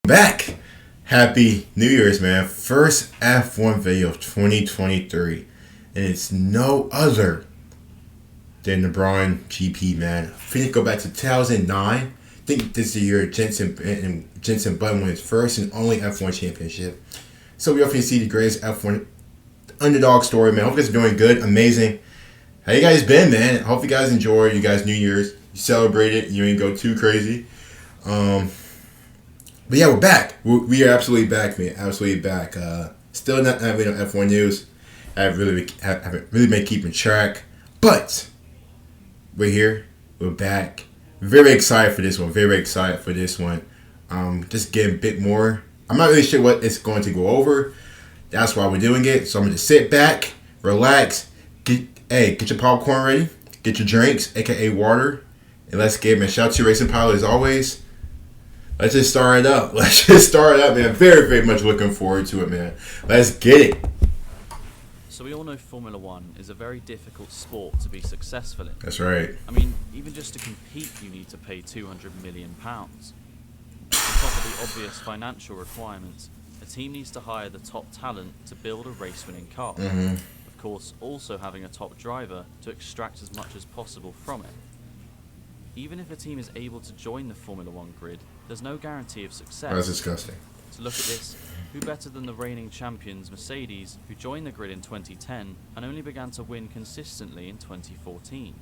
back. Happy New Year's, man. First F1 video of 2023. And it's no other than the Braun GP, man. I think go back to 2009. I think this is the year Jenson Button won his first and only F1 championship. So we often see the greatest F1 underdog story, man. Hope you guys are doing good, amazing. How you guys been, man? I hope you guys enjoyed you guys' New Year's. You celebrated. You didn't go too crazy. But yeah, we're back. We are absolutely back, man. Absolutely back. Still not having F1 news. Haven't really been keeping track. But we're here. We're back. Very excited for this one. Very excited for this one. Just getting a bit more. I'm not really sure what it's going to go over. That's why we're doing it. So I'm going to sit back, relax, get your popcorn ready, get your drinks, aka water, and let's get it, man. Shout out to Racing Pilot as always. Let's just start it up. Man. Very, very much looking forward to it, man. Let's get it. So we all know Formula One is a very difficult sport to be successful in. That's right. I mean, even just to compete, you need to pay £200 million. On top of the obvious financial requirements, a team needs to hire the top talent to build a race-winning car. Of course, also having a top driver to extract as much as possible from it. Even if a team is able to join the Formula One grid, there's no guarantee of success. That's disgusting. To look at this, who better than the reigning champions Mercedes, who joined the grid in 2010 and only began to win consistently in 2014?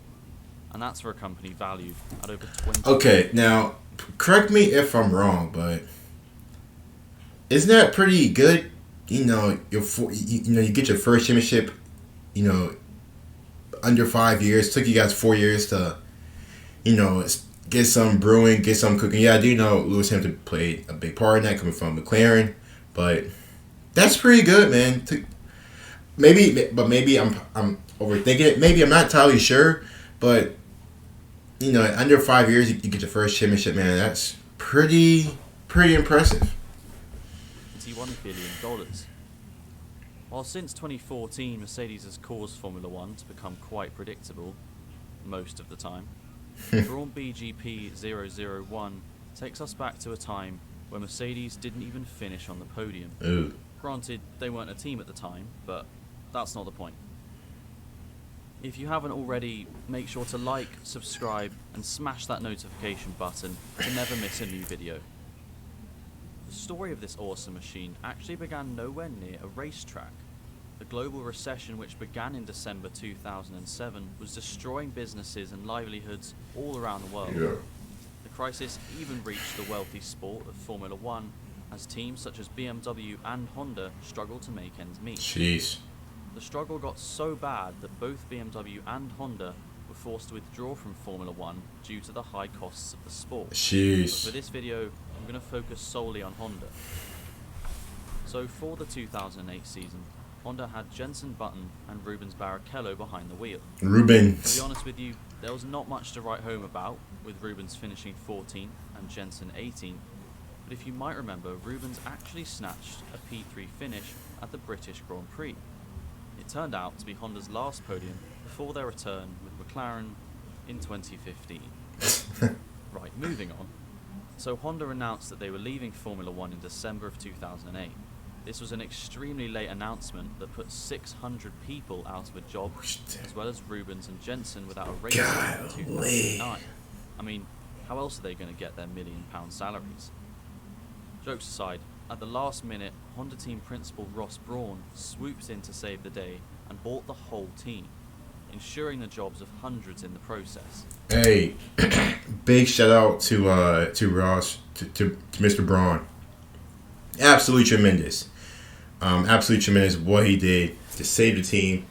And that's for a company valued at over 20. Okay, now correct me if I'm wrong, but isn't that pretty good? You know, you get your first championship. Under 5 years. Took you guys 4 years to, get some brewing, get some cooking. Yeah, I do know Lewis Hamilton played a big part in that, coming from McLaren, but that's pretty good, man. Maybe I'm overthinking it. Maybe I'm not entirely sure, but under 5 years, you get your first championship, man. That's pretty impressive. $21 billion. While since 2014, Mercedes has caused Formula One to become quite predictable, most of the time. Braun BGP 001 takes us back to a time where Mercedes didn't even finish on the podium. Ooh. Granted, they weren't a team at the time, but that's not the point. If you haven't already, make sure to like, subscribe, and smash that notification button to never miss a new video. The story of this awesome machine actually began nowhere near a racetrack. The global recession, which began in December 2007, was destroying businesses and livelihoods all around the world. Yeah. The crisis even reached the wealthy sport of Formula One, as teams such as BMW and Honda struggled to make ends meet. Jeez. The struggle got so bad that both BMW and Honda were forced to withdraw from Formula One due to the high costs of the sport. Jeez. But for this video, I'm going to focus solely on Honda. So for the 2008 season, Honda had Jenson Button and Rubens Barrichello behind the wheel. Rubens. To be honest with you, there was not much to write home about, with Rubens finishing 14th and Jenson 18th. But if you might remember, Rubens actually snatched a P3 finish at the British Grand Prix. It turned out to be Honda's last podium before their return with McLaren in 2015. Right, moving on. So Honda announced that they were leaving Formula One in December of 2008. This was an extremely late announcement that put 600 people out of a job, as well as Rubens and Jenson without a race in 2009. I mean, how else are they going to get their £1 million salaries? Jokes aside, at the last minute, Honda team principal Ross Brawn swooped in to save the day and bought the whole team, ensuring the jobs of hundreds in the process. Hey, big shout out to Ross, to Mr. Braun. Absolutely tremendous. Absolutely tremendous what he did to save the team.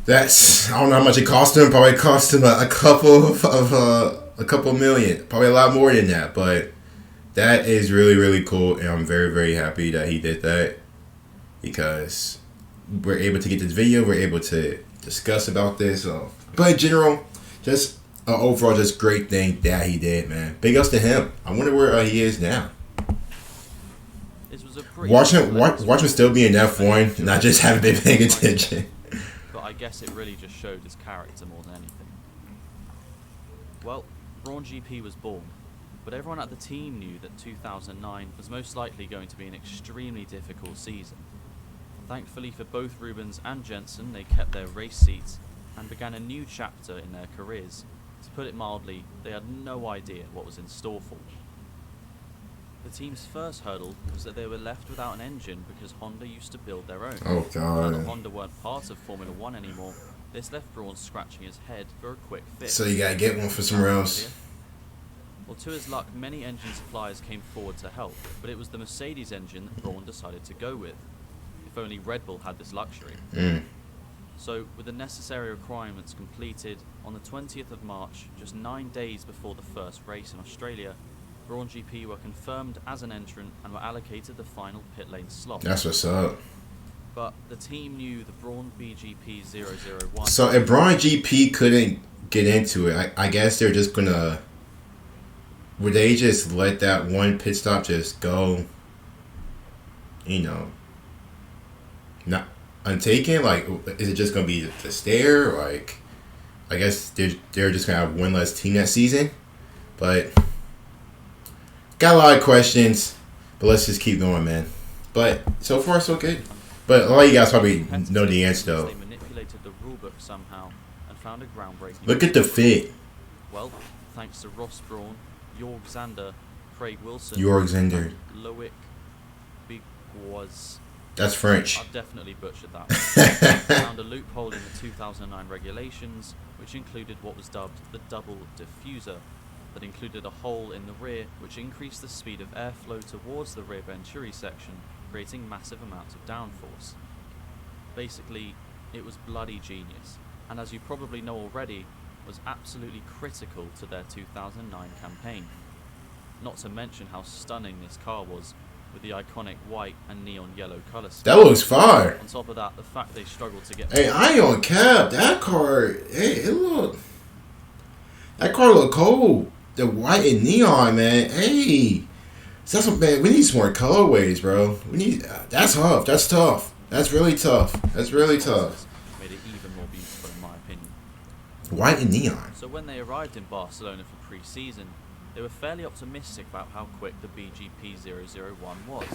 I don't know how much it cost him. Probably cost him a couple million. Probably a lot more than that. But that is really, really cool, and I'm very, very happy that he did that, because we're able to get this video. We're able to discuss about this. But in general, just overall, just great thing that he did, man. Big ups to him. I wonder where he is now. Watch him still be in F1, not just haven't been paying attention. But I guess it really just showed his character more than anything. Well, Braun GP was born, But everyone at the team knew that 2009 was most likely going to be an extremely difficult season. Thankfully for both Rubens and Jensen, they kept their race seats and began a new chapter in their careers. To put it mildly, they had no idea what was in store for them. The team's first hurdle was that they were left without an engine because Honda used to build their own. Oh Now that god. Honda weren't part of Formula One anymore, this left Braun scratching his head for a quick fix. So you gotta get one for somewhere else. Well, to his luck, many engine suppliers came forward to help, but it was the Mercedes engine that Braun decided to go with. If only Red Bull had this luxury. So, with the necessary requirements completed, on the 20th of March, just 9 days before the first race in Australia, Braun GP were confirmed as an entrant and were allocated the final pit lane slot. That's what's up. But the team knew the Braun BGP 001. So if Braun GP couldn't get into it, I guess they're just gonna. Would they just let that one pit stop just go? Not untaken? Like, is it just gonna be the stare? Like, I guess they're just gonna have one less team that season. But got a lot of questions. But let's just keep going, man. But so far so good. But a lot of you guys probably know the answer though. They manipulated the rulebook somehow and found a groundbreaking. Look at the fit. Well, thanks to Ross Braun, Jorg Zander, Craig Wilson, Jorg Zander. and Loic Bigwoz. That's French. I've definitely butchered that one. Found a loophole in the 2009 regulations, which included what was dubbed the double diffuser, that included a hole in the rear which increased the speed of airflow towards the rear venturi section, creating massive amounts of downforce. Basically, it was bloody genius, and as you probably know already, was absolutely critical to their 2009 campaign. Not to mention how stunning this car was, with the iconic white and neon yellow colour scheme. That looks fire. On top of that, the fact they struggled to get... Hey, I ain't on cap. That car, hey, that car look cold. The white and neon, man. Hey, that's what, man. We need some more colorways, bro. We need. That's tough. That's tough. That's really tough. That's really tough. Made it even more beautiful, in my opinion. White and neon. So when they arrived in Barcelona for pre-season, they were fairly optimistic about how quick the BGP 001 was.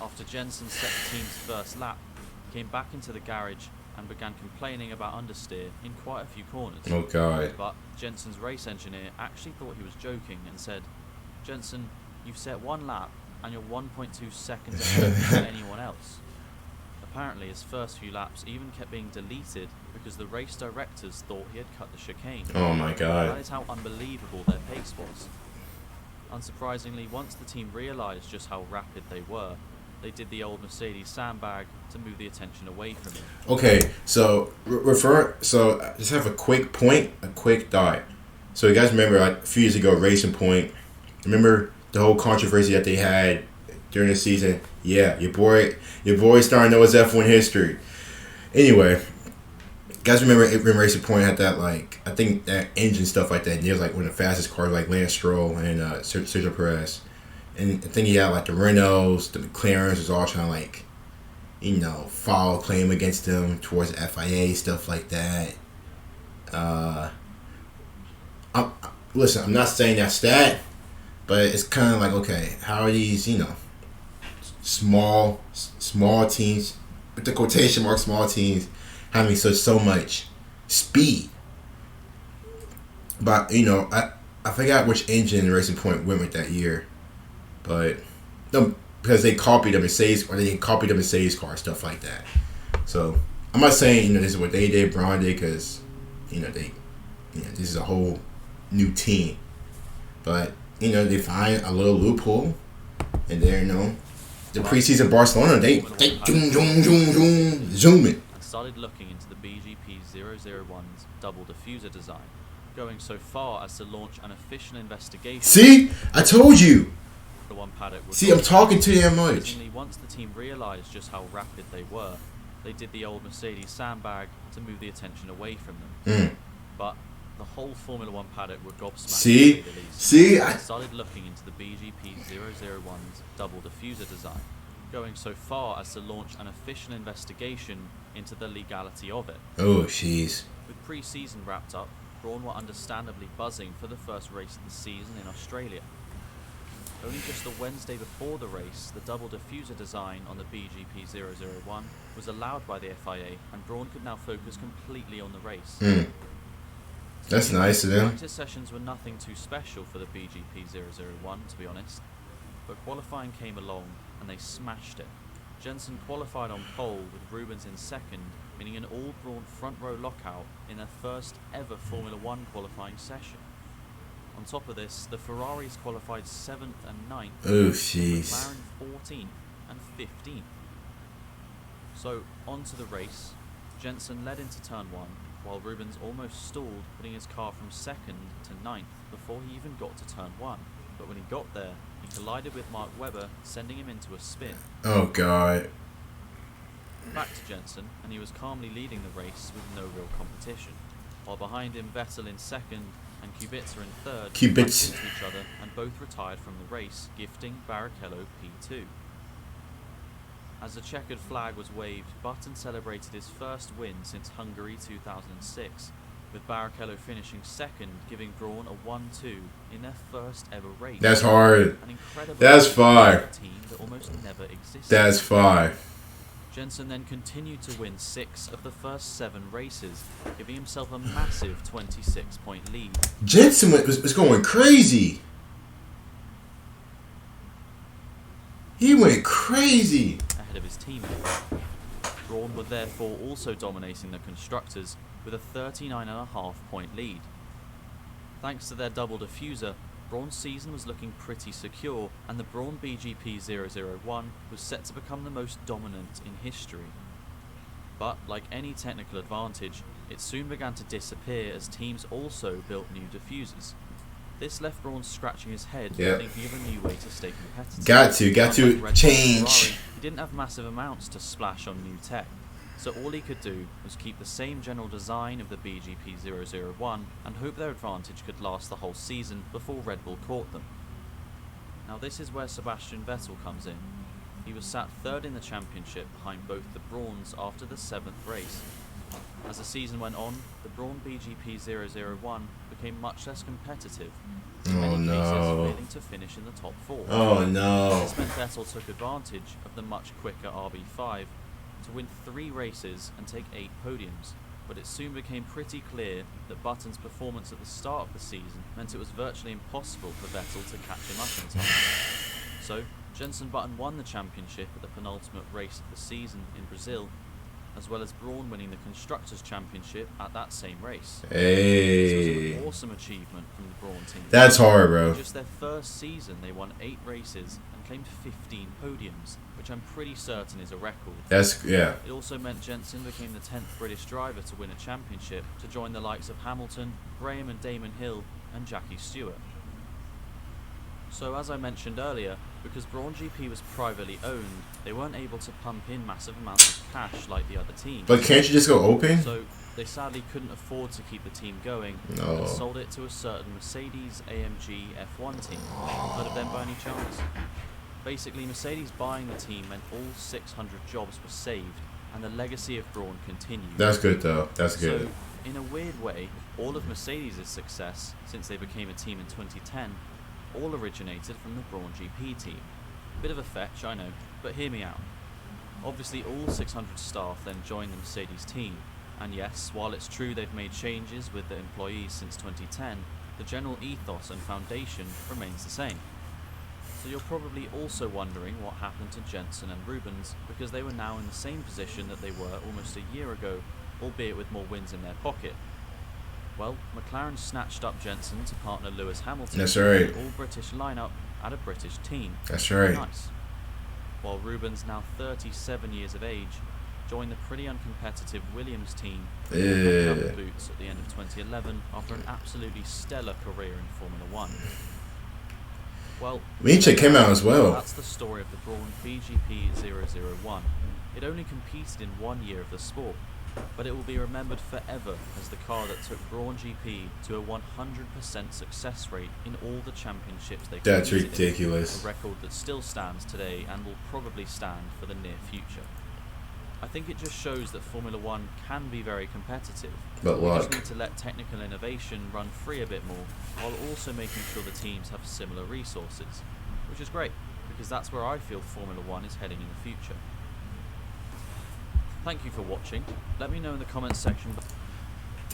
After Jensen set the team's first lap, he came back into the garage and began complaining about understeer in quite a few corners. Oh god. But Jensen's race engineer actually thought he was joking and said, "Jensen, you've set one lap and you're 1.2 seconds ahead of anyone else." Apparently his first few laps even kept being deleted because the race directors thought he had cut the chicane. Oh my That god. is how unbelievable their pace was. Unsurprisingly, once the team realised just how rapid they were, they did the old Mercedes sandbag to move the attention away from them. Okay, so just have a quick point, a quick thought. So you guys remember like a few years ago, Racing Point. Remember the whole controversy that they had during the season? Yeah, your boy starting to know his F1 history. Anyway, guys remember when Racing Point had that, like, I think that engine stuff like that, and he was like one of the fastest cars, like Lance Stroll and Sergio Perez. And I think he had like the Renaults, the McLarens was all trying to like, file a claim against them towards the FIA, stuff like that. Listen, I'm not saying that's that, but it's kind of like, okay, how are these, small teams, with the quotation mark, small teams, having so much speed? But, I forgot which engine Racing Point went with that year. But, no, because they copied the Mercedes, or they copied the Mercedes car, stuff like that. So, I'm not saying, this is what they did, Braun did, because, this is a whole new team. But, they find a little loophole, and there, the preseason Barcelona, they zoom it. And started looking into the BGP 001's double diffuser design, going so far as to launch an official investigation. See? I told you. The one paddock was See, I'm talking to you that much. Once the team realised just how rapid they were, they did the old Mercedes sandbag to move the attention away from them. But the whole Formula One paddock were gobsmacked. See? They started looking into the BGP 001's double diffuser design, going so far as to launch an official investigation into the legality of it. Oh, jeez. With pre-season wrapped up, Brawn were understandably buzzing for the first race of the season in Australia. Only just the Wednesday before the race, the double diffuser design on the BGP 001 was allowed by the FIA, and Brawn could now focus completely on the race. That's nice of them. Practice sessions were nothing too special for the BGP 001, to be honest, but qualifying came along and they smashed it. Jenson qualified on pole with Rubens in second, meaning an all-Brawn front row lockout in their first ever Formula 1 qualifying session. On top of this, the Ferraris qualified 7th and 9th, Oh, jeez. McLaren 14th and 15th. So, on to the race. Jenson led into turn 1, while Rubens almost stalled, putting his car from 2nd to 9th before he even got to turn 1. But when he got there, he collided with Mark Webber, sending him into a spin. Oh, God. Back to Jenson, and he was calmly leading the race with no real competition, while behind him Vettel in second and Kubica in third Kubica. crashed into each other and both retired from the race, gifting Barrichello P2. As the checkered flag was waved, Button celebrated his first win since Hungary 2006, with Barrichello finishing second, giving Brawn a 1-2 in their first ever race. That's hard. An incredible That's achievement for fire. a team that almost never existed. That's fine. Jenson then continued to win 6 of the first 7 races, giving himself a massive 26-point lead. Jenson was going crazy. He went crazy. Ahead of his teammates. Brawn were therefore also dominating the constructors with a 39.5-point lead. Thanks to their double diffuser, Brawn's season was looking pretty secure, and the Brawn BGP 001 was set to become the most dominant in history. But like any technical advantage, it soon began to disappear as teams also built new diffusers. This left Brawn scratching his head, thinking of a new way to stay competitive. Got to Unlike Red Bull and change. Ferrari, he didn't have massive amounts to splash on new tech, so all he could do was keep the same general design of the BGP 001 and hope their advantage could last the whole season before Red Bull caught them. Now this is where Sebastian Vettel comes in. He was sat third in the championship behind both the Brawns after the 7th race. As the season went on, the Brawn BGP 001 became much less competitive, in Oh, many cases no. failing to finish in the top 4. Oh, no. This meant Vettel took advantage of the much quicker RB5 to win 3 races and take 8 podiums, but it soon became pretty clear that Button's performance at the start of the season meant it was virtually impossible for Vettel to catch him up in time. So, Jenson Button won the championship at the penultimate race of the season in Brazil, as well as Brawn winning the Constructors' Championship at that same race. This was Hey. an awesome achievement from the Brawn team. That's hard, bro. In just their first season, they won 8 races and claimed 15 podiums, which I'm pretty certain is a record. Yeah. It also meant Jenson became the 10th British driver to win a championship, to join the likes of Hamilton, Graham and Damon Hill, and Jackie Stewart. So as I mentioned earlier, because Brawn GP was privately owned, they weren't able to pump in massive amounts of cash like the other teams. But can't you just go open? So they sadly couldn't afford to keep the team going, No. and sold it to a certain Mercedes AMG F1 team. Heard of them by any chance? Basically, Mercedes buying the team meant all 600 jobs were saved, and the legacy of Brawn continued. That's good, though. That's good. So, in a weird way, all of Mercedes' success, since they became a team in 2010, all originated from the Brawn GP team. Bit of a fetch, I know, but hear me out. Obviously, all 600 staff then joined the Mercedes team, and yes, while it's true they've made changes with the employees since 2010, the general ethos and foundation remains the same. So you're probably also wondering what happened to Jenson and Rubens, because they were now in the same position that they were almost a year ago, albeit with more wins in their pocket. Well, McLaren snatched up Jenson to partner Lewis Hamilton. That's right. An all-British lineup at a British team. That's right. Nice. While Rubens, now 37 years of age, joined the pretty uncompetitive Williams team and hung up the boots at the end of 2011 after an absolutely stellar career in Formula 1. Well, We need to check him out as well. that's the story of the Brawn BGP 001. It only competed in 1 year of the sport, but it will be remembered forever as the car that took Brawn GP to a 100% success rate in all the championships they That's competed in, ridiculous. a record that still stands today and will probably stand for the near future. I think it just shows that Formula One can be very competitive. But We just look, need to let technical innovation run free a bit more, while also making sure the teams have similar resources, which is great, because that's where I feel Formula One is heading in the future. Thank you for watching. Let me know in the comments section.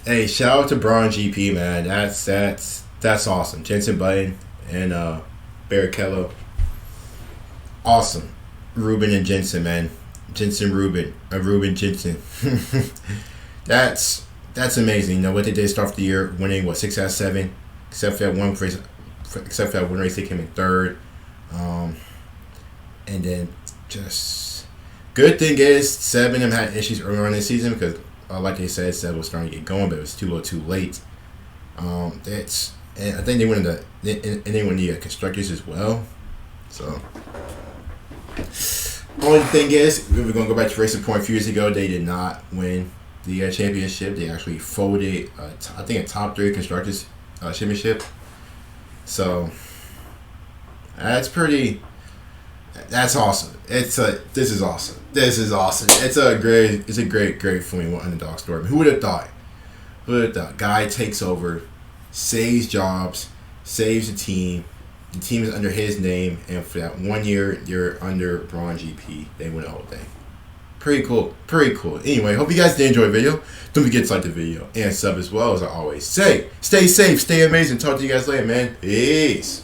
hey, shout out to Braun GP, man. That's awesome. Jenson Button and Barrichello. Awesome. Ruben and Jensen, man. Jensen Ruben. Ruben Jensen. that's amazing. You know what they did start the year winning 6 out of 7, except for that one race. Except for that one race, they came in third. And then just good thing is Seb and them had issues earlier on this season because, like they said, Seb was starting to get going, but it was too little, too late. And I think they won the constructors as well. So. Only thing is, we're going to go back to Racing Point a few years ago. They did not win the championship. They actually folded, I think, a top 3 constructors championship. So that's awesome. This is awesome. It's a great Formula One underdog story. Who would have thought? Guy takes over, saves jobs, saves the team. The team is under his name, and for that 1 year, you're under Braun GP. They win the whole thing. Pretty cool. Anyway, hope you guys did enjoy the video. Don't forget to like the video and sub as well, as I always say. Stay safe, stay amazing. Talk to you guys later, man. Peace.